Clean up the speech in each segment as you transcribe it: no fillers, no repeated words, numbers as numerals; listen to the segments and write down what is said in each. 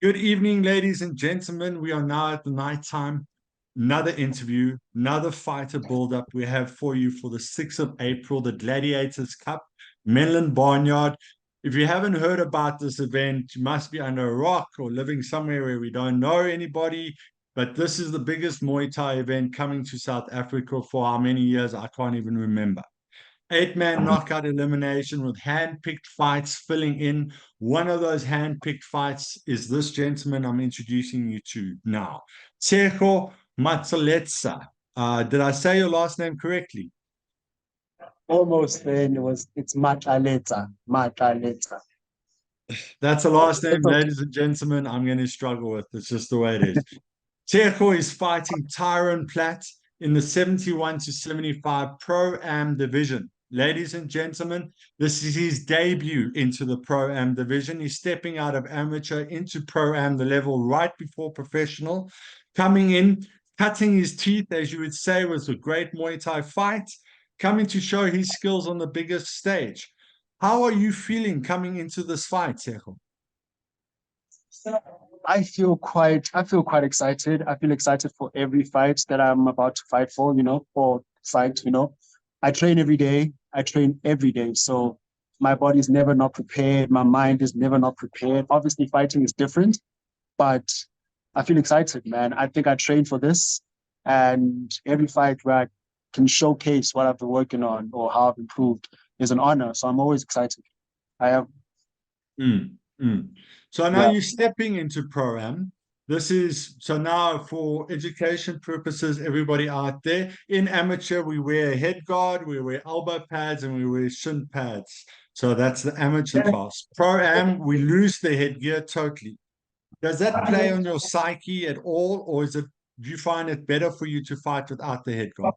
Good evening, ladies and gentlemen. We are now at the night time. Another interview, another fighter build-up we have for you for the 6th of April, the Gladiators Cup, Menlyn Barnyard. If you haven't heard about this event, you must be under a rock or living somewhere where we don't know anybody. But this is the biggest Muay Thai event coming to South Africa for how many years? I can't even remember. Eight-man knockout elimination with hand-picked fights filling in. One of those hand-picked fights is this gentleman I'm introducing you to now, Tshego Matsaletsa. Did I say your last name correctly? Almost then it's Mataleta. Mataleta. That's the last name, It's okay. ladies and gentlemen. I'm going to struggle with. It's just the way it is. Tshego is fighting Tyron Platt in the 71 to 75 Pro-Am division. Ladies and gentlemen, this is his debut into the Pro-Am division. He's stepping out of amateur into Pro-Am, the level right before professional. Coming in, cutting his teeth, as you would say, was a great Muay Thai fight, coming to show his skills on the biggest stage. How are you feeling coming into this fight, Tshego? I feel quite excited. I feel excited for every fight that I'm about to fight for, or fight. I train every day. I train every day. So my body's never not prepared. My mind is never not prepared. Obviously, fighting is different, but I feel excited, man. I think I trained for this, and every fight where I can showcase what I've been working on or how I've improved is an honor. So I'm always excited. I am. Mm, mm. So now Yeah. you're stepping into Pro-Am. This is so now for education purposes, everybody out there. In amateur, we wear a head guard, we wear elbow pads, and we wear shin pads. So that's the amateur class. Pro-Am, we lose the headgear totally. Does that play on your psyche at all, or do you find it better for you to fight without the head guard?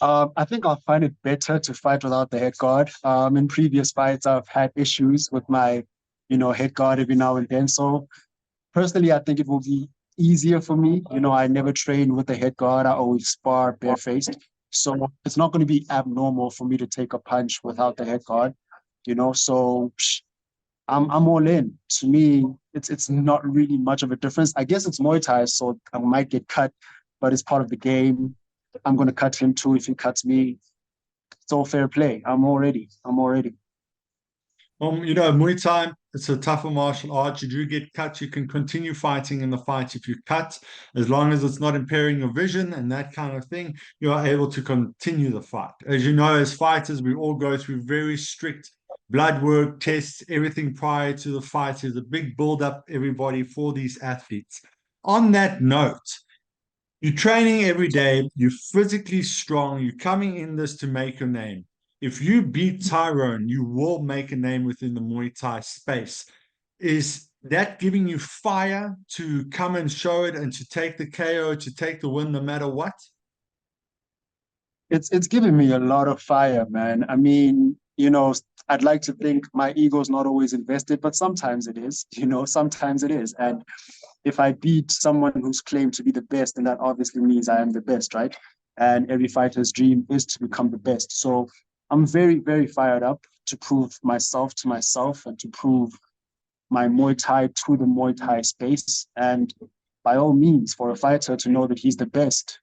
I think I'll find it better to fight without the head guard. In previous fights, I've had issues with my, head guard every now and then. So personally, I think it will be easier for me. I never train with a head guard. I always spar barefaced. So it's not going to be abnormal for me to take a punch without the head guard. So I'm all in. To me, it's not really much of a difference. I guess it's Muay Thai, so I might get cut, but it's part of the game. I'm gonna cut him too if he cuts me. It's all fair play. I'm all ready. I'm all ready. Muay Thai, it's a tougher martial art. You do get cut, you can continue fighting in the fight. If you cut, as long as it's not impairing your vision and that kind of thing, you are able to continue the fight. As you know, as fighters, we all go through very strict blood work tests, everything prior to the fight is a big build up, everybody, for these athletes. On that note, you're training every day, you're physically strong, you're coming in this to make your name. If you beat Tyrone, you will make a name within the Muay Thai space. Is that giving you fire to come and show it and to take the KO, to take the win no matter what? It's giving me a lot of fire, man. I mean, I'd like to think my ego's not always invested, but sometimes it is. Sometimes it is. And if I beat someone who's claimed to be the best, then that obviously means I am the best, right? And every fighter's dream is to become the best. So I'm very, very fired up to prove myself to myself and to prove my Muay Thai to the Muay Thai space. And by all means, for a fighter to know that he's the best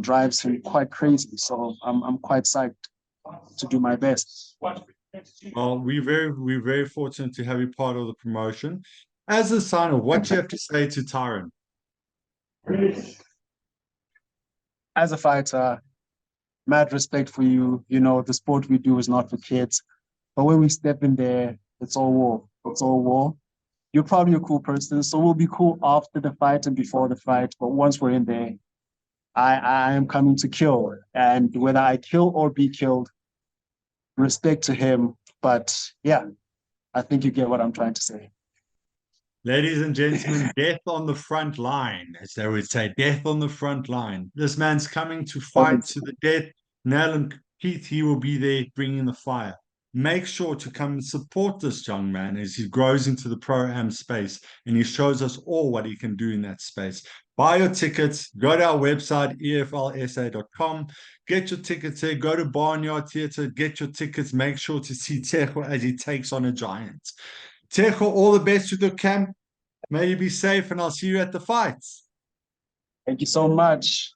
drives him quite crazy. So I'm quite psyched to do my best. Well, we're very fortunate to have you part of the promotion. As a sign of what you have to say to Tyrone. As a fighter, mad respect for you. The sport we do is not for kids. But when we step in there, it's all war. It's all war. You're probably a cool person, so we'll be cool after the fight and before the fight. But once we're in there, I am coming to kill. And whether I kill or be killed, respect to him. But yeah, I think you get what I'm trying to say. Ladies and gentlemen, death on the front line, as they would say, death on the front line. This man's coming to fight to the death. Nail and Keith, he will be there bringing the fire. Make sure to come and support this young man as he grows into the Pro-Am space and he shows us all what he can do in that space. Buy your tickets, go to our website, eflsa.com, get your tickets there, go to Barnyard Theatre, get your tickets, make sure to see Tshego as he takes on a giant. Tshego, all the best with your camp. May you be safe, and I'll see you at the fights. Thank you so much.